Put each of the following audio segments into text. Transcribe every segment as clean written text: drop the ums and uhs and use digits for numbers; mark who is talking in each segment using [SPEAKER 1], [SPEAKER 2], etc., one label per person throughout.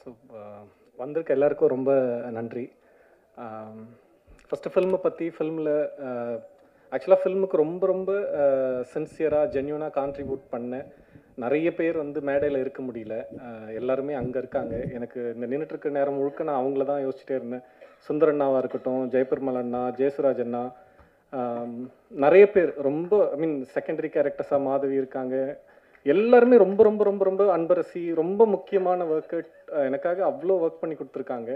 [SPEAKER 1] So வந்திருக்க எல்லாருக்கும் ரொம்ப நன்றி. ஃபஸ்ட்டு ஃபில்மை பற்றி ஃபில்மில் ஆக்சுவலாக ஃபில்முக்கு ரொம்ப ரொம்ப சின்சியராக ஜென்யூனாக கான்ட்ரிபியூட் பண்ண நிறைய பேர் வந்து மேடையில் இருக்க முடியல. எல்லாருமே அங்கே இருக்காங்க. எனக்கு இந்த நின்றுட்டுருக்க நேரம் முழுக்க நான் அவங்கள தான் யோசிச்சுட்டே இருந்தேன். சுந்தரண்ணாவாக இருக்கட்டும், ஜெயபெருமாள் அண்ணா, ஜெயசுராஜ் அண்ணா, நிறைய பேர் ரொம்ப செகண்டரி கேரக்டர்ஸாக மாதவி இருக்காங்க. எல்லாருமே ரொம்ப ரொம்ப ரொம்ப ரொம்ப அன்பரசி, ரொம்ப முக்கியமான ஒர்க்கு எனக்காக அவ்வளோ ஒர்க் பண்ணி கொடுத்துருக்காங்க.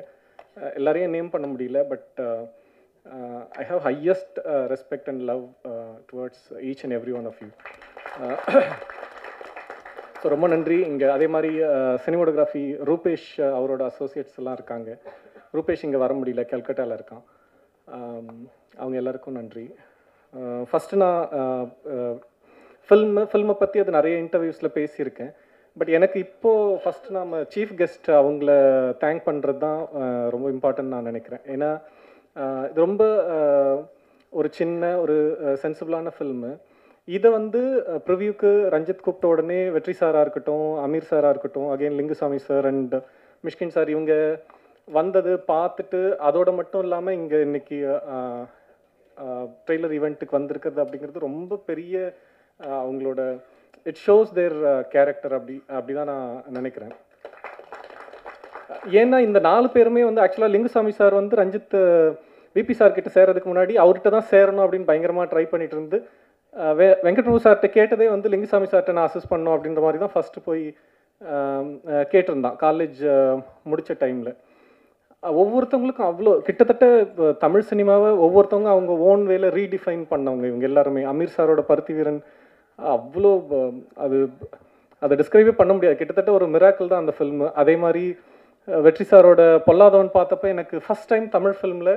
[SPEAKER 1] எல்லாரையும் நேம் பண்ண முடியல. But I have highest respect and love towards each and every one of you. So ரொம்ப நன்றி. இங்கே அதே மாதிரி சினிமோட்டோகிராஃபி ரூபேஷ் அவரோட அசோசியேட்ஸ் எல்லாம் இருக்காங்க. ரூபேஷ் இங்கே வர முடியல, கல்கட்டாவில் இருக்கான். அவங்க எல்லாருக்கும் நன்றி. ஃபஸ்ட்டு நான் ஃபில்மை பற்றி அது நிறைய இன்டர்வியூஸில் பேசியிருக்கேன். பட் எனக்கு இப்போது ஃபஸ்ட்டு நம்ம சீஃப் கெஸ்ட் அவங்கள தேங்க் பண்ணுறது தான் ரொம்ப இம்பார்ட்டன்ட் நான் நினைக்கிறேன். ஏன்னா இது ரொம்ப ஒரு சின்ன ஒரு சென்சிபிளான ஃபில்மு. இதை வந்து ப்ரிவியூக்கு ரஞ்சித் கூப்பிட்ட உடனே வெற்றி சாராக இருக்கட்டும், அமீர் சாராக இருக்கட்டும், again Lingusamy sir and Mysskin sir இவங்க வந்தது பார்த்துட்டு அதோடு மட்டும் இல்லாமல் இங்கே இன்னைக்கு ட்ரெய்லர் ஈவெண்ட்டுக்கு வந்திருக்கிறது அப்படிங்கிறது ரொம்ப பெரிய அவங்களோட இட் ஷோஸ் தேர் கேரக்டர் அப்படி தான் நான் நினைக்கிறேன். ஏன்னா இந்த 4 பேருமே வந்து ஆக்சுவலாக லிங்குசாமி சார் வந்து ரஞ்சித் விபி சார் கிட்ட சேரதுக்கு முன்னாடி அவர்கிட்ட தான் சேரணும் அப்படின்னு பயங்கரமாக ட்ரை பண்ணிட்டு இருந்து வெங்கட்பிரபு சார்கிட்ட கேட்டதே வந்து லிங்குசாமி சார்கிட்ட நான் அசஸ் பண்ணோம் அப்படின்ற மாதிரி தான் ஃபஸ்ட்டு போய் கேட்டிருந்தான் காலேஜ் முடித்த டைமில். ஒவ்வொருத்தவங்களுக்கும் அவ்வளோ கிட்டத்தட்ட தமிழ் சினிமாவை ஒவ்வொருத்தவங்க அவங்க ஓன் வேல ரீடிஃபைன் பண்ணவங்க இவங்க எல்லாருமே. அமீர் சாரோட பருத்தி வீரன் அவ்வளோ அதை டிஸ்கிரைபே பண்ண முடியாது. கிட்டத்தட்ட ஒரு மிராக்கிள் தான் அந்த ஃபில்மு. அதே மாதிரி வெற்றி சாரோட பொல்லாதவன் பார்த்தப்ப எனக்கு ஃபஸ்ட் டைம் தமிழ் ஃபில்மில்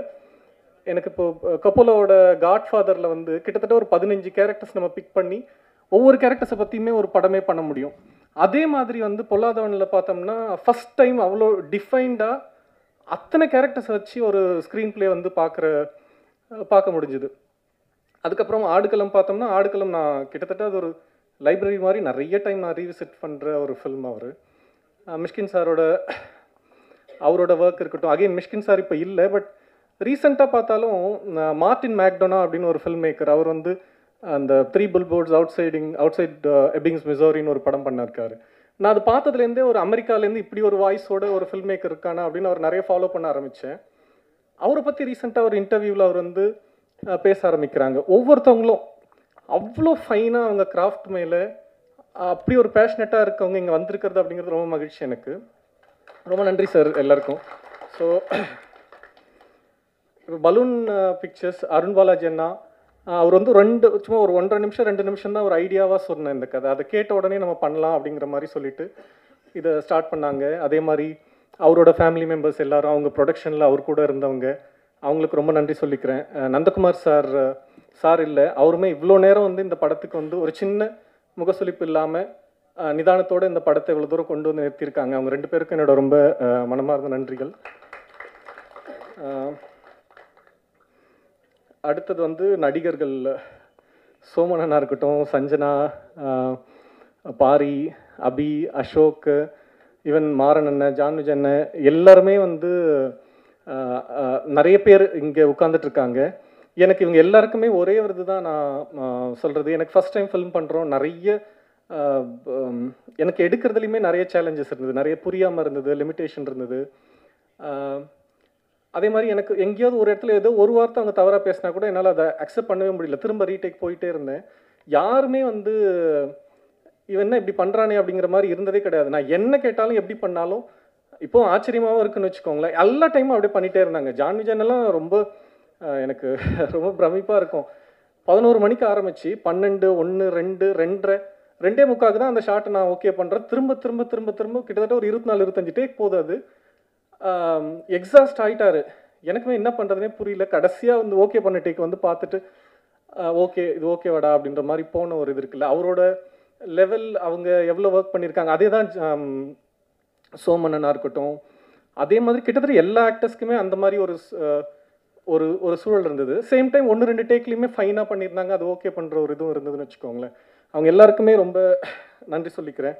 [SPEAKER 1] எனக்கு இப்போ கப்போலாவோட காட்ஃபாதரில் வந்து கிட்டத்தட்ட ஒரு 15 கேரக்டர்ஸ் நம்ம பிக் பண்ணி ஒவ்வொரு கேரக்டர்ஸை பற்றியுமே ஒரு படமே பண்ண முடியும். அதே மாதிரி வந்து பொல்லாதவனில் பார்த்தோம்னா ஃபஸ்ட் டைம் அவ்வளோ டிஃபைன்டாக அத்தனை கேரக்டர்ஸை வச்சு ஒரு ஸ்க்ரீன் பிளே வந்து பார்க்க முடிஞ்சுது. அதுக்கப்புறம் ஆடுகளம் பார்த்தோம்னா ஆடுகளம் நான் கிட்டத்தட்ட அது ஒரு லைப்ரரி மாதிரி நிறைய டைம் நான் ரீவிசிட் பண்ணுற ஒரு ஃபில்ம். அவர் மிஷ்கின் சாரோட அவரோட ஒர்க் இருக்கட்டும். அகெயின் மிஷ்கின் சார் இப்போ இல்லை, பட் ரீசெண்டாக பார்த்தாலும் மார்டின் மேக்டோனா அப்படின்னு ஒரு ஃபில்ம் மேக்கர், அவர் வந்து அந்த 3 பில்போர்ட்ஸ் அவுட்சைட் எபிங்ஸ் மிசோரின்னு ஒரு படம் பண்ணிருக்காரு. நான் அது பார்த்ததுலேருந்தே ஒரு அமெரிக்காலேருந்து இப்படி ஒரு வாய்ஸோட ஒரு ஃபில்ம் மேக்கர் இருக்கானா அப்படின்னு அவர் நிறைய ஃபாலோ பண்ண ஆரம்பித்தேன். அவரை பற்றி ரீசெண்டாக ஒரு இன்டர்வியூவில் அவர் வந்து பேச ஆரம்பிக்கிறாங்க. ஒவ்வொருத்தவங்களும் அவ்வளோ ஃபைனாக அவங்க கிராஃப்ட் மேலே அப்படி ஒரு பேஷனட்டாக இருக்கவங்க இங்கே வந்திருக்கிறது அப்படிங்கிறது ரொம்ப மகிழ்ச்சி எனக்கு. ரொம்ப நன்றி சார் எல்லாருக்கும். So Balloon Pictures Arun Balaji அண்ணா அவர் வந்து சும்மா ஒரு 1.5 நிமிஷம் 2 நிமிஷம் தான் ஒரு ஐடியாவாக சொன்னேன் இந்த கதை. அதை கேட்ட உடனே நம்ம பண்ணலாம் அப்படிங்கிற மாதிரி சொல்லிட்டு இதை ஸ்டார்ட் பண்ணாங்க. அதே மாதிரி அவரோட ஃபேமிலி மெம்பர்ஸ் எல்லாரும் அவங்க ப்ரொடக்ஷனில் அவர் கூட இருந்தவங்க அவங்களுக்கு ரொம்ப நன்றி சொல்லிக்கிறேன். நந்தகுமார் சார் இல்லை, அவருமே இவ்வளோ நேரம் வந்து இந்த படத்துக்கு வந்து ஒரு சின்ன முகசுளிப்பு இல்லாமல் நிதானத்தோடு இந்த படத்தை இவ்வளோ தூரம் கொண்டு வந்து நிறுத்தியிருக்காங்க. அவங்க 2 பேருக்கும் என்னோட ரொம்ப மனமார்ந்த நன்றிகள். அடுத்தது வந்து நடிகர்கள் சோமனனா இருக்கட்டும், சஞ்சனா, பாரி, அபி, அசோக், ஈவன் மாறன் அண்ணன், ஜான்விஜ் அண்ணன் எல்லாருமே வந்து நிறைய பேர் இங்கே உட்காந்துட்ருக்காங்க. எனக்கு இவங்க எல்லாருக்குமே ஒரே ஒரு இது தான் நான் சொல்கிறது. எனக்கு ஃபஸ்ட் டைம் ஃபில்ம் பண்ணுறோம். நிறைய எனக்கு எடுக்கிறதுலையுமே நிறைய சேலஞ்சஸ் இருந்தது, நிறைய புரியாமல் இருந்தது, லிமிட்டேஷன் இருந்தது. அதே மாதிரி எனக்கு எங்கேயாவது ஒரு இடத்துல ஏதோ ஒரு வார்த்தை அவங்க தவறாக பேசினா கூட என்னால் அதை அக்செப்ட் பண்ணவே முடியல. திரும்ப ரீடேக் போயிட்டே இருந்தேன். யாருமே வந்து இவன் என்ன இப்படி பண்ணுறானே அப்படிங்கிற மாதிரி இருந்ததே கிடையாது. நான் என்ன கேட்டாலும் எப்படி பண்ணாலும் இப்போ ஆச்சரியமாகவும் இருக்குன்னு வச்சுக்கோங்களேன். எல்லா டைமும் அப்படியே பண்ணிகிட்டே இருந்தாங்க. ஜான்விஜனெல்லாம் ரொம்ப எனக்கு ரொம்ப பிரமிப்பாக இருக்கும். 11 மணிக்கு ஆரம்பித்து 12, 1, 2, 2:30, 2:45 தான் அந்த ஷார்ட்டை நான் ஓகே பண்ணுறேன். திரும்ப திரும்ப திரும்ப திரும்ப கிட்டத்தட்ட ஒரு 24-25 டேக் போகுது. அது எக்ஸாஸ்ட் ஆகிட்டாரு. எனக்குமே என்ன பண்ணுறதுனே புரியல. கடைசியாக வந்து ஓகே பண்ண டேக் வந்து பார்த்துட்டு ஓகே இது ஓகேவாடா அப்படின்ற மாதிரி போன ஒரு இது இருக்குல்ல, அவரோட லெவல் அவங்க எவ்வளோ ஒர்க் பண்ணியிருக்காங்க. அதே தான் சோமனனாக இருக்கட்டும். அதே மாதிரி கிட்டத்தட்ட எல்லா ஆக்டர்ஸ்க்குமே அந்த மாதிரி ஒரு சூழல் இருந்தது. சேம் டைம் 1-2 டேக்லையுமே ஃபைனாக பண்ணியிருந்தாங்க. அது ஓகே பண்ணுற ஒரு இதுவும் இருந்ததுன்னு வச்சுக்கோங்களேன். அவங்க எல்லாருக்குமே ரொம்ப நன்றி சொல்லிக்கிறேன்.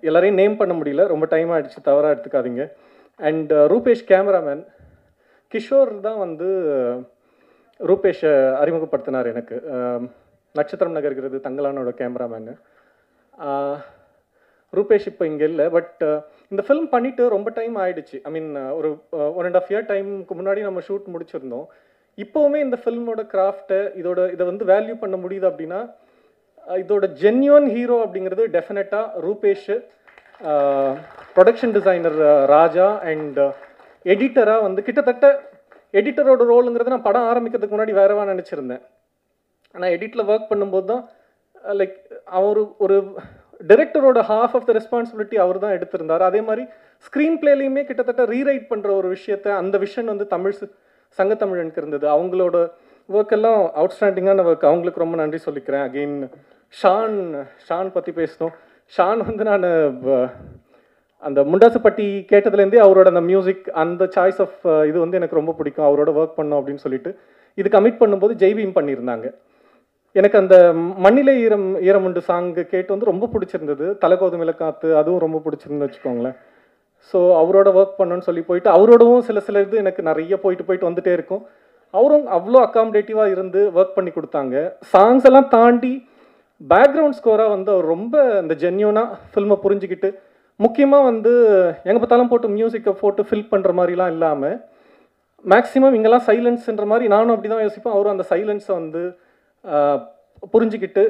[SPEAKER 1] எல்லாரையும் நேம் பண்ண முடியல, ரொம்ப டைம் ஆகிடுச்சு, தவறாக எடுத்துக்காதீங்க. அண்ட் ரூபேஷ் கேமராமேன், கிஷோர் தான் வந்து ரூபேஷை அறிமுகப்படுத்தினார் எனக்கு. நட்சத்திரம் நகர்கிறது தங்கலானோட கேமராமேனு. ரூபேஷ் இப்போ இங்கே இல்லை, பட் இந்த ஃபிலிம் பண்ணிவிட்டு ரொம்ப டைம் ஆகிடுச்சு. ஐ மீன் ஒரு 1.5 இயர் டைமுக்கு முன்னாடி நம்ம ஷூட் முடிச்சிருந்தோம். இப்போவுமே இந்த ஃபில்மோட கிராஃப்டை இதை வந்து வேல்யூ பண்ண முடியுது அப்படின்னா இதோட ஜென்யூன் ஹீரோ அப்படிங்கிறது டெஃபினட்டாக Rupesh, production designer Raja and எடிட்டராக வந்து கிட்டத்தட்ட எடிட்டரோட ரோலுங்கிறது நான் படம் ஆரம்பிக்கிறதுக்கு முன்னாடி வேறவா நினச்சிருந்தேன். ஆனால் எடிட்டில் ஒர்க் பண்ணும்போது தான் லைக் அவர் ஒரு டைரக்டரோட ஹாஃப் ஆஃப் த ரெஸ்பான்சிபிலிட்டி அவர் தான் எடுத்திருந்தார். அதே மாதிரி ஸ்க்ரீன் பிளேலையுமே கிட்டத்தட்ட ரீரைட் பண்ணுற ஒரு விஷயத்த அந்த விஷன் வந்து சங்கத்தமிழனுக்கு இருந்தது. அவங்களோட ஒர்க் எல்லாம் அவுட்ஸ்டாண்டிங்கான ஒர்க். அவங்களுக்கு ரொம்ப நன்றி சொல்லிக்கிறேன். அகெயின் ஷான் பற்றி பேசணும். ஷான் வந்து நான் அந்த முண்டாசுப்பட்டி கேட்டதுலேருந்தே அவரோட அந்த மியூசிக், அந்த சாய்ஸ் ஆஃப் இது வந்து எனக்கு ரொம்ப பிடிக்கும். அவரோட ஒர்க் பண்ணோம் அப்படின்னு சொல்லிட்டு இது கமிட் பண்ணும்போது ஜெய்பீம் பண்ணியிருந்தாங்க. எனக்கு அந்த மண்ணிலே ஈரமுண்டு சாங்கு கேட்டு வந்து ரொம்ப பிடிச்சிருந்தது. தலைகோதுமில காத்து அதுவும் ரொம்ப பிடிச்சிருந்துன்னு வச்சுக்கோங்களேன். ஸோ அவரோட ஒர்க் பண்ணணும்னு சொல்லி போயிட்டு அவரோடவும் சில இது எனக்கு நிறைய போயிட்டு வந்துட்டே இருக்கும். அவரும் அவ்வளோ அக்காமடேட்டிவாக இருந்து ஒர்க் பண்ணி கொடுத்தாங்க. சாங்ஸ் எல்லாம் தாண்டி பேக்ரவுண்ட் ஸ்கோராக வந்து அவர் ரொம்ப அந்த ஜென்யூனாக ஃபில்மை புரிஞ்சுக்கிட்டு, முக்கியமாக வந்து எங்கே பார்த்தாலும் போட்டு மியூசிக்கை போட்டு ஃபில் பண்ணுற மாதிரிலாம் இல்லாமல் மேக்ஸிமம் இங்கெல்லாம் சைலன்ஸ்ன்ற மாதிரி நானும் அப்படி தான் யோசிப்பேன். அவரும் அந்த சைலன்ஸை வந்து புரிஞ்சுக்கிட்டு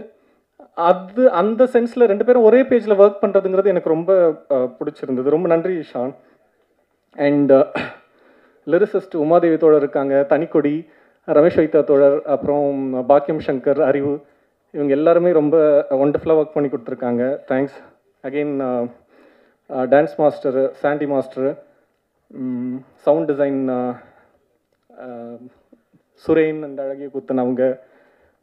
[SPEAKER 1] அந்த சென்ஸில் 2 பேரும் ஒரே பேஜில் ஒர்க் பண்ணுறதுங்கிறது எனக்கு ரொம்ப பிடிச்சிருந்தது. ரொம்ப நன்றி ஷான். அண்ட் லிரிசிஸ்ட் உமாதேவி தோழர் இருக்காங்க, தனிக்கொடி, ரமேஷ் வைத்தா தோழர், அப்புறம் பாக்கியம் சங்கர், அறிவு, இவங்க எல்லாருமே ரொம்ப ஒண்டர்ஃபுல்லாக ஒர்க் பண்ணி கொடுத்துருக்காங்க. Thanks. Again dance master Sandy master, sound design Suren and அழகிய குத்தன் அவங்க,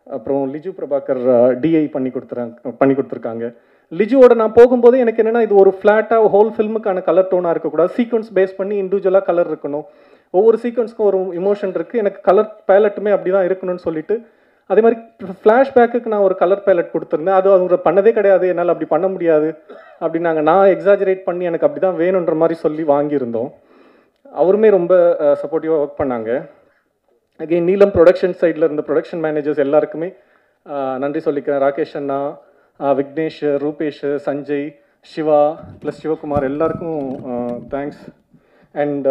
[SPEAKER 1] அப்புறம் லிஜு பிரபாகர் டிஐ பண்ணி கொடுத்துருக்காங்க. லிஜுவோட நான் போகும்போது எனக்கு என்னென்னா இது ஒரு ஃப்ளாட்டாக ஹோல் ஃபில்முக்கான கலர் டோனாக இருக்கக்கூடாது. சீக்வன்ஸ் பேஸ் பண்ணி இண்டிவிஜுவலாக கலர் இருக்கணும். ஒவ்வொரு சீக்வன்ஸ்க்கும் ஒரு இமோஷன் இருக்குது. எனக்கு கலர் பேலட்டுமே அப்படி தான் இருக்கணும்னு சொல்லிட்டு அதே மாதிரி ஃப்ளாஷ்பேக்குக்கு நான் ஒரு கலர் பேலட் கொடுத்துருந்தேன். அது அவங்க பண்ணதே கிடையாது, என்னால் அப்படி பண்ண முடியாது அப்படின்னாங்க. நான் எக்ஸாஜரேட் பண்ணி எனக்கு அப்படி தான் வேணுன்ற மாதிரி சொல்லி வாங்கியிருந்தோம். அவருமே ரொம்ப சப்போர்ட்டிவாக ஒர்க் பண்ணாங்க. அகெயின் நீலம் ப்ரொடக்ஷன் சைடில் இருந்த ப்ரொடக்ஷன் மேனேஜர்ஸ் எல்லாருக்குமே நன்றி சொல்லிக்கிறேன். ராகேஷ் அண்ணா, விக்னேஷ், ரூபேஷ், சஞ்சய், சிவா ப்ளஸ் சிவகுமார் எல்லாருக்கும் thanks. And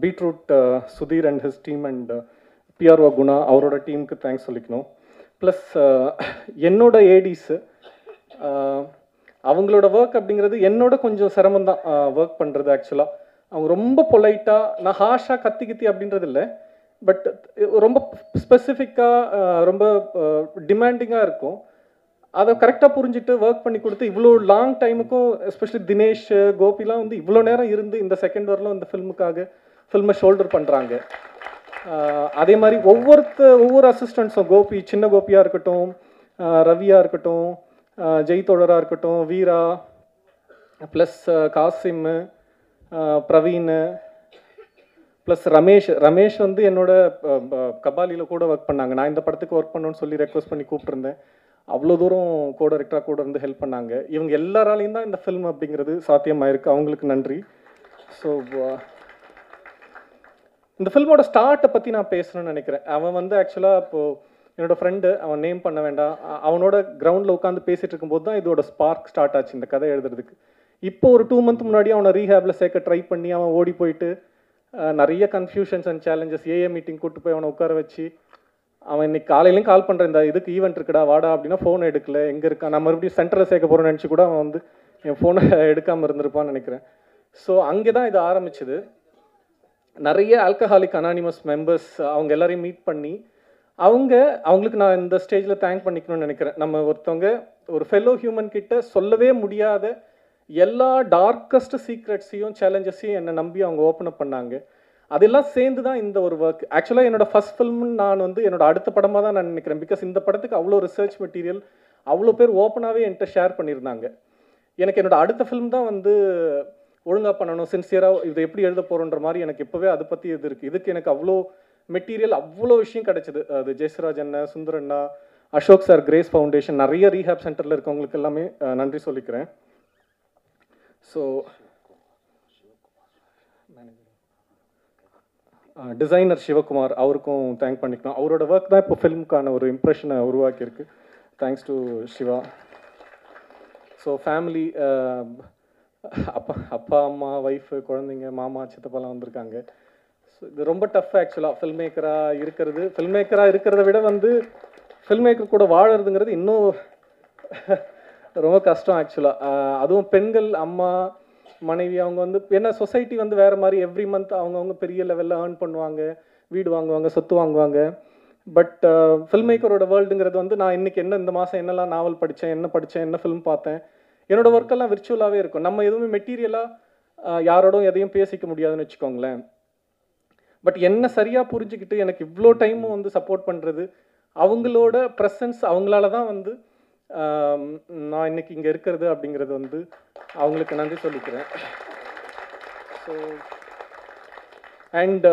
[SPEAKER 1] beetroot Sudheer and his team and PRO Guna அவரோட டீமுக்கு தேங்க்ஸ் சொல்லிக்கணும். ப்ளஸ் என்னோட ஏடிஸு அவங்களோட ஒர்க் அப்படிங்கிறது என்னோட கொஞ்சம் சிரமம் தான் ஒர்க் பண்ணுறது. ஆக்சுவலாக அவங்க ரொம்ப பொலைட்டாக, நான் ஹாஷாக கத்தி அப்படின்றது இல்லை, பட் ரொம்ப ஸ்பெசிஃபிக்காக ரொம்ப டிமாண்டிங்காக இருக்கும். அதை கரெக்டாக புரிஞ்சுட்டு ஒர்க் பண்ணி கொடுத்து இவ்வளோ லாங் டைமுக்கும், எஸ்பெஷலி தினேஷ், கோபிலாம் வந்து இவ்வளோ நேரம் இருந்து இந்த செகண்ட் வரலும் இந்த ஃபில்மை ஷோல்டர் பண்ணுறாங்க. அதே மாதிரி ஒவ்வொரு அசிஸ்டன்ட்ஸும், கோபி, சின்ன கோபியாக இருக்கட்டும், ரவியாக இருக்கட்டும், ஜெய் தோழராக இருக்கட்டும், வீரா ப்ளஸ் காசிம், பிரவீன் ப்ளஸ் ரமேஷ் வந்து என்னோட கபாலியில் கூட ஒர்க் பண்ணாங்க. நான் இந்த படத்துக்கு ஒர்க் பண்ணணும்னு சொல்லி ரெக்வஸ்ட் பண்ணி கூப்பிட்டுருந்தேன். அவ்வளோ தூரம் கோ டைரக்டராக கூட இருந்து ஹெல்ப் பண்ணாங்க. இவங்க எல்லாராலையும் தான் இந்த ஃபில்ம் அப்படிங்கிறது சாத்தியமாயிருக்கு. அவங்களுக்கு நன்றி. ஸோ இந்த ஃபில்மோட ஸ்டார்ட்டை பற்றி நான் பேசணும்னு நினைக்கிறேன். அவன் வந்து ஆக்சுவலாக இப்போது என்னோடய ஃப்ரெண்டு, அவன் நேம் பண்ண வேண்டாம், அவனோட கிரவுண்டில் உட்காந்து பேசிகிட்டு இருக்கும்போது தான் இதோட ஸ்பார்க் ஸ்டார்ட் ஆச்சு இந்த கதை எழுதுறதுக்கு. இப்போ ஒரு 2 மந்த் முன்னாடி அவனை ரீஹேபில் சேர்க்க ட்ரை பண்ணி அவன் ஓடி போயிட்டு நிறைய கன்ஃபியூஷன்ஸ் அண்ட் சேலஞ்சஸ், ஏஏ மீட்டிங் கூப்பிட்டு போய் அவனை உட்கார வச்சு, அவன் இன்னைக்கு காலையிலையும் கால் பண்ணுறேன், இந்த இதுக்கு ஈவெண்ட் இருக்குடா வாடா அப்படின்னா ஃபோன் எடுக்கல, எங்கே இருக்கான், நான் மறுபடியும் சென்டரில் சேர்க்க போகிறேன்னு நினச்சி கூட அவன் வந்து என் ஃபோனை எடுக்காமல் இருந்திருப்பான்னு நினைக்கிறேன். ஸோ அங்கே தான் இது ஆரம்பிச்சுது. நிறைய ஆல்கஹாலிக் அனானிமஸ் மெம்பர்ஸ் அவங்க எல்லாரையும் மீட் பண்ணி அவங்களுக்கு நான் இந்த ஸ்டேஜில் தேங்க் பண்ணிக்கணும்னு நினைக்கிறேன். நம்ம ஒருத்தவங்க ஒரு ஃபெல்லோ ஹியூமன் கிட்ட சொல்லவே முடியாத எல்லா டார்க்கஸ்ட் சீக்ரெட்ஸையும் சேலஞ்சஸையும் என்னை நம்பி அவங்க ஓப்பன் அப் பண்ணாங்க. அதெல்லாம் சேர்ந்து தான் இந்த ஒரு ஒர்க். ஆக்சுவலாக என்னோட ஃபர்ஸ்ட் ஃபில்ம்னு நான் வந்து என்னோட அடுத்த படமாக தான் நான் நினைக்கிறேன். பிகாஸ் இந்த படத்துக்கு அவ்வளோ ரிசர்ச் மெட்டீரியல் அவ்வளோ பேர் ஓப்பனாகவே என்கிட்ட ஷேர் பண்ணியிருந்தாங்க. எனக்கு என்னோட அடுத்த ஃபில்ம் தான் வந்து ஒழுங்காக பண்ணணும், சின்சியராக இதை எப்படி எழுத போகிறோன்ற மாதிரி எனக்கு இப்போவே அதை பற்றி இது இருக்குது. இதுக்கு எனக்கு அவ்வளோ மெட்டீரியல், அவ்வளோ விஷயம் கிடச்சிது. அது ஜெயஸ்ராஜ் அண்ணா, சுந்தர் அண்ணா, அசோக் சார், கிரேஸ் ஃபவுண்டேஷன், நிறைய ரீஹேப் சென்டரில் இருக்கவங்களுக்கு எல்லாமே நன்றி சொல்லிக்கிறேன். ஸோ டிசைனர் சிவகுமார் அவருக்கும் தேங்க் பண்ணிக்கணும். அவரோட ஒர்க் தான் இப்போ ஃபிலிமுக்கான ஒரு இம்ப்ரெஷனை உருவாக்கியிருக்கு. Thanks to Siva. So family, அப்பா அம்மா ஒய்ஃபு குழந்தைங்க மாமா சித்தப்பாலாம் வந்திருக்காங்க. ஸோ இது ரொம்ப டஃப் ஆக்சுவலாக ஃபில்மேக்கராக இருக்கிறத விட வந்து ஃபில்மேக்கர் கூட வாழறதுங்கிறது இன்னும் ரொம்ப கஷ்டம் ஆக்சுவலாக. அதுவும் பெண்கள், அம்மா மனைவி, அவங்க வந்து என்ன சொசைட்டி வந்து வேறு மாதிரி எவ்ரி மந்த் அவங்கவுங்க பெரிய லெவலில் ஏர்ன் பண்ணுவாங்க, வீடு வாங்குவாங்க, சொத்து வாங்குவாங்க. பட் ஃபில்மேக்கரோட வேர்ல்டுங்கிறது வந்து நான் இன்றைக்கி இந்த மாதம் என்னெல்லாம் நாவல் படித்தேன், என்ன ஃபிலிம் பார்த்தேன், என்னோடய ஒர்க்கெல்லாம் விர்ச்சுவலாகவே இருக்கும். நம்ம எதுவுமே மெட்டீரியலாக யாரோடும் எதையும் பேசிக்க முடியாதுன்னு வச்சுக்கோங்களேன். பட் என்ன சரியாக புரிஞ்சுக்கிட்டு எனக்கு இவ்வளோ டைமும் வந்து சப்போர்ட் பண்ணுறது, அவங்களோட ப்ரெசன்ஸ், அவங்களால தான் வந்து நான் இன்னைக்கு இங்கே இருக்கிறது அப்படிங்கிறது வந்து அவங்களுக்கு நன்றி சொல்லிக்கிறேன். ஸோ அண்ட்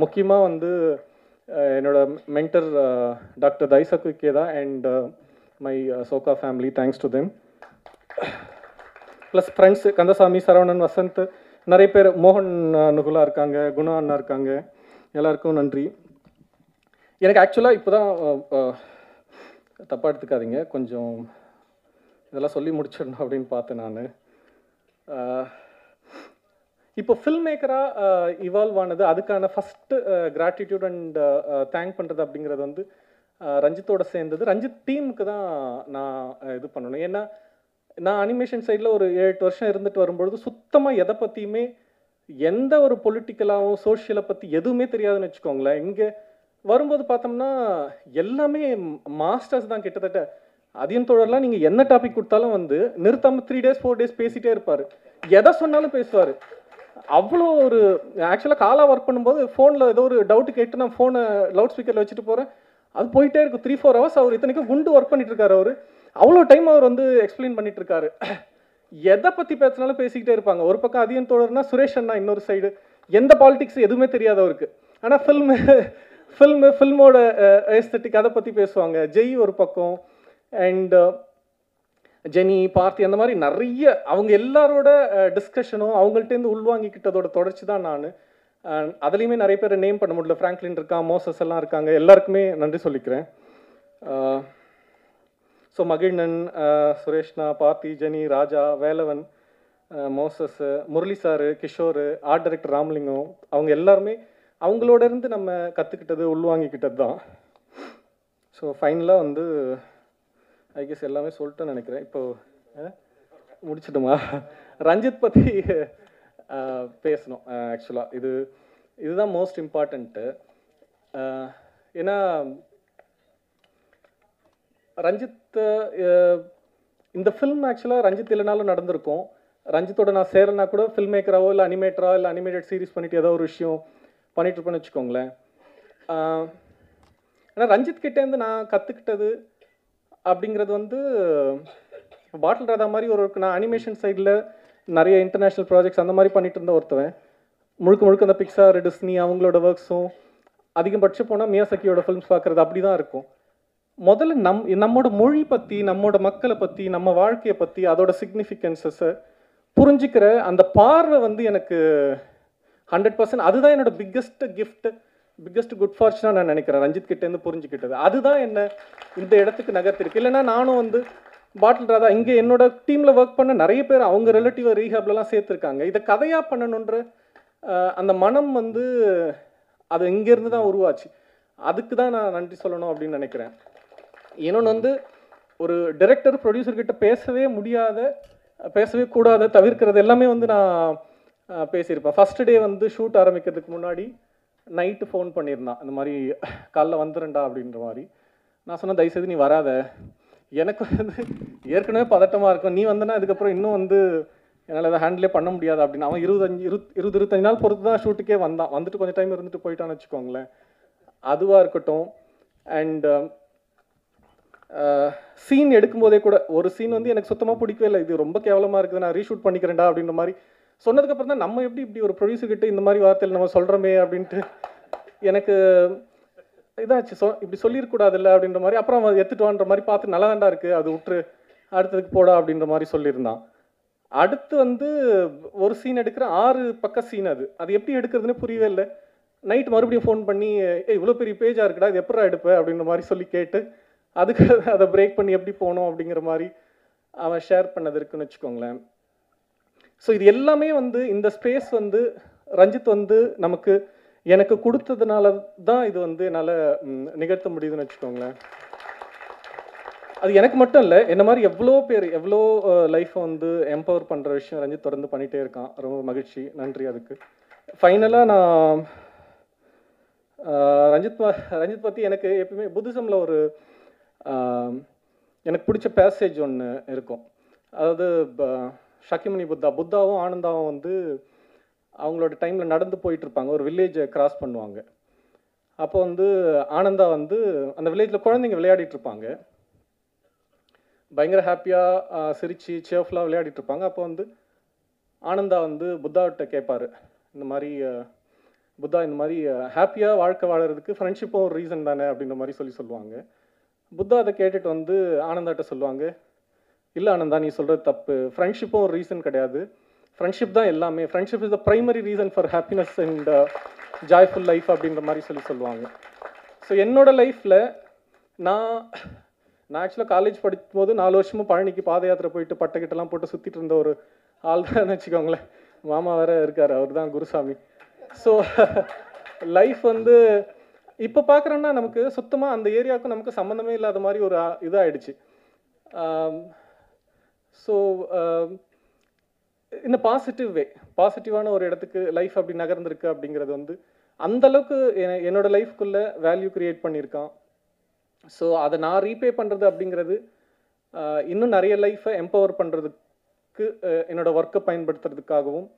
[SPEAKER 1] முக்கியமாக வந்து என்னோட மென்டர் டாக்டர் தைசக்கு கேதா அண்ட் மை சோகா family, thanks to them. Plus friends Kandasamy, Saravanan, Vasanth, நிறைய பேர், மோகன் நுகுலா இருக்காங்க, குணா அண்ணா இருக்காங்க, எல்லாருக்கும் நன்றி. எனக்கு ஆக்சுவலாக இப்போ தான் தப்பாக எடுத்துக்காதீங்க, கொஞ்சம் இதெல்லாம் சொல்லி முடிச்சிடணும் அப்படின்னு பார்த்தேன் நான். இப்போ ஃபில்ம் மேக்கராக இவால்வ் ஆனது, அதுக்கான ஃபஸ்ட்டு கிராட்டிடியூட் அண்ட் தேங்க் பண்ணுறது அப்படிங்கிறது வந்து ரஞ்சித்தோட சேர்ந்தது. ரஞ்சித் டீமுக்கு தான் நான் இது பண்ணணும். ஏன்னா நான் அனிமேஷன் சைடில் ஒரு 7-8 வருஷம் இருந்துட்டு வரும்பொழுது சுத்தமாக எதை பற்றியுமே, எந்த ஒரு பொலிட்டிக்கலாகவும் சோஷியலை பற்றி எதுவுமே தெரியாதுன்னு வச்சுக்கோங்களேன். இங்கே வரும்போது பார்த்தோம்னா எல்லாமே மாஸ்டர்ஸ் தான் கிட்டத்தட்ட. அதியம் தோழர்லாம் நீங்கள் என்ன டாபிக் கொடுத்தாலும் வந்து நிறுத்தாமல் 3 days 4 days பேசிகிட்டே இருப்பார், எதை சொன்னாலும் பேசுவார். அவ்வளோ ஒரு ஆக்சுவலாக காலாக ஒர்க் பண்ணும்போது ஃபோனில் ஏதோ ஒரு டவுட்டு கேட்டு நான் ஃபோனை லவுட் ஸ்பீக்கரில் வச்சுட்டு போகிறேன், அது போயிட்டே இருக்கும். 3-4 hours அவர் இத்தனைக்கும் குண்டு ஒர்க் பண்ணிட்டு இருக்காரு. அவர் அவ்வளோ டைம் அவர் வந்து எக்ஸ்பிளைன் பண்ணிட்டு இருக்காரு. எதை பற்றி பேசினாலும் பேசிக்கிட்டே இருப்பாங்க. ஒரு பக்கம் அதியம் தோழர்னா சுரேஷ் அண்ணா இன்னொரு சைடு, எந்த பாலிடிக்ஸ் எதுவுமே தெரியாது அவருக்கு. ஆனால் ஃபில்மோட ஏஸ்தட்டிக் அதை பற்றி பேசுவாங்க. ஜெய் ஒரு பக்கம், அண்ட் ஜெனி, பார்த்தி, அந்த மாதிரி நிறைய அவங்க எல்லாரோட டிஸ்கஷனும் அவங்கள்ட்டேருந்து உள்வாங்கிக்கிட்டதோட தொடர்ச்சி தான் நான். அதுலேயுமே நிறைய பேர் நேம் பண்ண முடியல, ஃப்ராங்க்லின் இருக்கா, மோசஸ் எல்லாம் இருக்காங்க, எல்லாருக்குமே நன்றி சொல்லிக்கிறேன். ஸோ மகிழ்நன், சுரேஷ்னா, Parthi, Jeni, Raja, Velavan, Moses, Murali Charu, Kishore, art director Ramalingam, அவங்க எல்லாருமே அவங்களோட இருந்து நம்ம கற்றுக்கிட்டது, உள்வாங்கிக்கிட்டது தான். ஸோ ஃபைனலாக வந்து ஐ கெஸ் எல்லாமே சொல்லிட்டேன்னு நினைக்கிறேன். இப்போது முடிச்சிட்டுமா? ரஞ்சித் பற்றி பேசணும். ஆக்சுவலாக இதுதான் மோஸ்ட் இம்பார்ட்டண்ட்டு. ஏன்னா ரஞ்சித் இந்த ஃபில்ம் ஆக்சுவலாக ரஞ்சித் இல்லைனாலும் நடந்திருக்கும். ரஞ்சித்தோட நான் சேரனா கூட ஃபில்ம் மேக்கராவோ இல்லை அனிமேட்டரோ இல்லை அனிமேட்டட் சீரிஸ் பண்ணிட்டு ஏதோ ஒரு விஷயம் பண்ணிட்டு இருப்பேன்னு வச்சுக்கோங்களேன். ஆனால் ரஞ்சித் கிட்டேருந்து நான் கற்றுக்கிட்டது அப்படிங்கிறது வந்து பாட்டில் ராதா மாதிரி நான் அனிமேஷன் சைடில் நிறைய இன்டர்நேஷ்னல் ப்ராஜெக்ட்ஸ் அந்த மாதிரி பண்ணிட்டு இருந்த ஒருத்தவன். முழுக்க அந்த பிக்சார், டிஸ்னி அவங்களோட ஒர்க்ஸும் அதிகபட்சம் போனால் மியாசக்கியோட ஃபிலிம்ஸ் பார்க்குறது அப்படி தான் இருக்கும். முதல்ல நம்மோட மொழி பற்றி, நம்மோட மக்களை பற்றி, நம்ம வாழ்க்கையை பற்றி, அதோட சிக்னிஃபிகன்ஸஸை புரிஞ்சுக்கிற அந்த பார்வை வந்து எனக்கு 100% அதுதான் என்னோட பிக்கஸ்ட் குட் ஃபார்ச்சுனாக நான் நினைக்கிறேன். ரஞ்சித் கிட்டேருந்து புரிஞ்சுக்கிட்டது அதுதான் என்ன இந்த இடத்துக்கு நகர்த்திருக்கு. இல்லைன்னா நானும் வந்து பாட்டில் ராதா இங்கே என்னோட டீமில் ஒர்க் பண்ண நிறைய பேர் அவங்க ரிலேட்டிவ் ரீஹாப்லலாம் சேர்த்துருக்காங்க. இதை கதையாக பண்ணணுன்ற அந்த மனம் வந்து அது இங்கேருந்து தான் உருவாச்சு. அதுக்கு தான் நான் நன்றி சொல்லணும் அப்படின்னு நினைக்கிறேன். இன்னொன்று வந்து ஒரு டைரக்டர் ப்ரொடியூசர்கிட்ட பேசவே கூடாத தவிர்க்கிறது எல்லாமே வந்து நான் பேசியிருப்பேன். ஃபஸ்ட்டு டே வந்து ஷூட் ஆரம்பிக்கிறதுக்கு முன்னாடி நைட்டு ஃபோன் பண்ணியிருந்தான், இந்த மாதிரி காலைல வந்துடுறேன்டா அப்படின்ற மாதிரி. நான் சொன்னேன், தயவுசெய்து நீ வராத, எனக்கு வந்து ஏற்கனவே பதட்டமாக இருக்கும், நீ வந்தனா இதுக்கப்புறம் இன்னும் வந்து என்னால் அதை ஹேண்டிலே பண்ண முடியாது அப்படின்னு. அவன் 25 நாள் பொறுத்து தான் ஷூட்டுக்கே வந்தான். வந்துட்டு கொஞ்சம் டைம் இருந்துட்டு போயிட்டான்னு வச்சுக்கோங்களேன். அதுவாக இருக்கட்டும். அண்ட் சீன் எடுக்கும்போதே கூட ஒரு சீன் வந்து எனக்கு சுத்தமாக பிடிக்கவே இல்லை, இது ரொம்ப கேவலமாக இருக்குது, நான் ரீஷூட் பண்ணிக்கிறேன்டா அப்படின்ற மாதிரி சொன்னதுக்கப்புறம் தான் நம்ம எப்படி இப்படி ஒரு ப்ரொடியூசர்கிட்ட இந்த மாதிரி வார்த்தையில் நம்ம சொல்கிறோமே அப்படின்ட்டு எனக்கு இதாச்சு. இப்படி சொல்லியிருக்கூடாதுல்ல அப்படின்ற மாதிரி. அப்புறம் அவன் எடுத்துட்டு வான்ற மாதிரி பார்த்து நல்லா தாண்டா இருக்குது, அது விட்டுரு அடுத்ததுக்கு போடா அப்படின்ற மாதிரி சொல்லியிருந்தான். அடுத்து வந்து ஒரு சீன் எடுக்கிறேன், 6 பக்க சீன் அது. அது எப்படி எடுக்கிறதுன்னே புரியவே இல்ல. நைட் மறுபடியும் ஃபோன் பண்ணி, "ஏய் இவ்ளோ பெரிய பேஜா இருக்குடா, இது எப்புட்றா எடுப்ப?" அப்படின்ற மாரி சொல்லி கேட்டு, அதுக்கு அத பிரேக் பண்ணி எப்படி போணும் அப்படிங்கிற மாரி அவன் ஷேர் பண்ணது இருக்குன்னு வச்சுக்கோங்களேன். ஸோ இது எல்லாமே வந்து இந்த ஸ்பேஸ் வந்து ரஞ்சித் வந்து எனக்கு குடுத்ததுனால தான் இது வந்து என்னால நிகழ்த்த முடியுதுன்னு வச்சுக்கோங்களேன். அது எனக்கு மட்டும் இல்ல. என்ன மாரி எவ்ளோ பேர், எவ்ளோ லைஃப்ப வந்து எம்பவர் பண்ற விஷயம் ரஞ்சித் தொடர்ந்து பண்ணிட்டே இருக்கான். ரொம்ப மகிழ்ச்சி. நன்றி அதுக்கு. ஃபைனலா நான் அ ரஞ்சித் பத்தி எனக்கு எப்பவுமே புத்திசம்ல ஒரு அ எனக்கு பிடிச்ச பேசேஜ் ஒண்ணு இருக்கும். அதாவது ஷாக்யமுனி புத்தாவும் ஆனந்தாவும் வந்து அவங்களோட டைம்ல நடந்து போயிட்டு இருப்பாங்க. ஒரு வில்லேஜ கிராஸ் பண்ணுவாங்க. அப்போ வந்து ஆனந்தா வந்து அந்த வில்லேஜ்ல குழந்தைங்க விளையாடிட்டு இருப்பாங்க. பயங்கர ஹாப்பியா சிரிச்சு சேர்ஃபுல்லா விளையாடிட்டு இருப்பாங்க. அப்போ வந்து ஆனந்தா வந்து புத்தாட்ட கேட்பாரு. இந்த மாரி புத்தா இந்த மாரி ஹாப்பியா வாழ்க்கை வாழறதுக்கு ஃப்ரெண்ட்ஷிப்பும் ஒரு ரீசன் தானே அப்படின்ற மாரி சொல்லுவாங்க. புத்தா அத கேட்டுட்டு வந்து ஆனந்தாட்ட சொல்லுவாங்க, "இல்ல ஆனந்தா நீ சொல்றது தப்பு. ஃப்ரெண்ட்ஷிப்பும் ஒரு ரீசன் கிடையாது. ஃப்ரெண்ட்ஷிப் தான் எல்லாமே. Friendship is the primary reason for happiness and joyful life" அப்படின்ற மாரி சொல்லுவாங்க. ஸோ என்னோட லைஃப்ல நான் நான் ஆக்சுவலாக காலேஜ் படிக்கும்போது 4 வருஷமும் பழனிக்கு பாத யாத்திரை போயிட்டு பட்டைக்கிட்டலாம் போட்டு சுற்றிட்டு இருந்த ஒரு ஆள் தான் வச்சுக்கோங்களேன். மாமா வேற இருக்கார், அவர் தான் குருசாமி. ஸோ லைஃப் வந்து இப்போ பார்க்குறோன்னா நமக்கு சுத்தமாக அந்த ஏரியாவுக்கும் நமக்கு சம்மந்தமே இல்லாத மாதிரி ஒரு இதாகிடுச்சு. ஸோ இந்த பாசிட்டிவ் வே, பாசிட்டிவான ஒரு இடத்துக்கு லைஃப் அப்படி நகர்ந்திருக்கு அப்படிங்கிறது வந்து அந்தளவுக்கு என்னோட லைஃப்குள்ளே வேல்யூ க்ரியேட் பண்ணியிருக்கான். ஸோ அதை நான் ரீபே பண்ணுறது அப்படிங்கிறது இன்னும் நிறைய லைஃப்பை எம்பவர் பண்ணுறதுக்கு என்னோட ஒர்க்கை பயன்படுத்துறதுக்காகவும்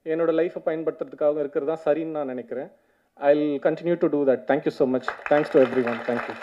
[SPEAKER 1] என்னோட லைஃப்பை பயன்படுத்துறதுக்காகவும் இருக்கிறது தான் சரின்னு நான் நினைக்கிறேன். I will continue to do that. Thank you so much. Thanks to every one. Thank you.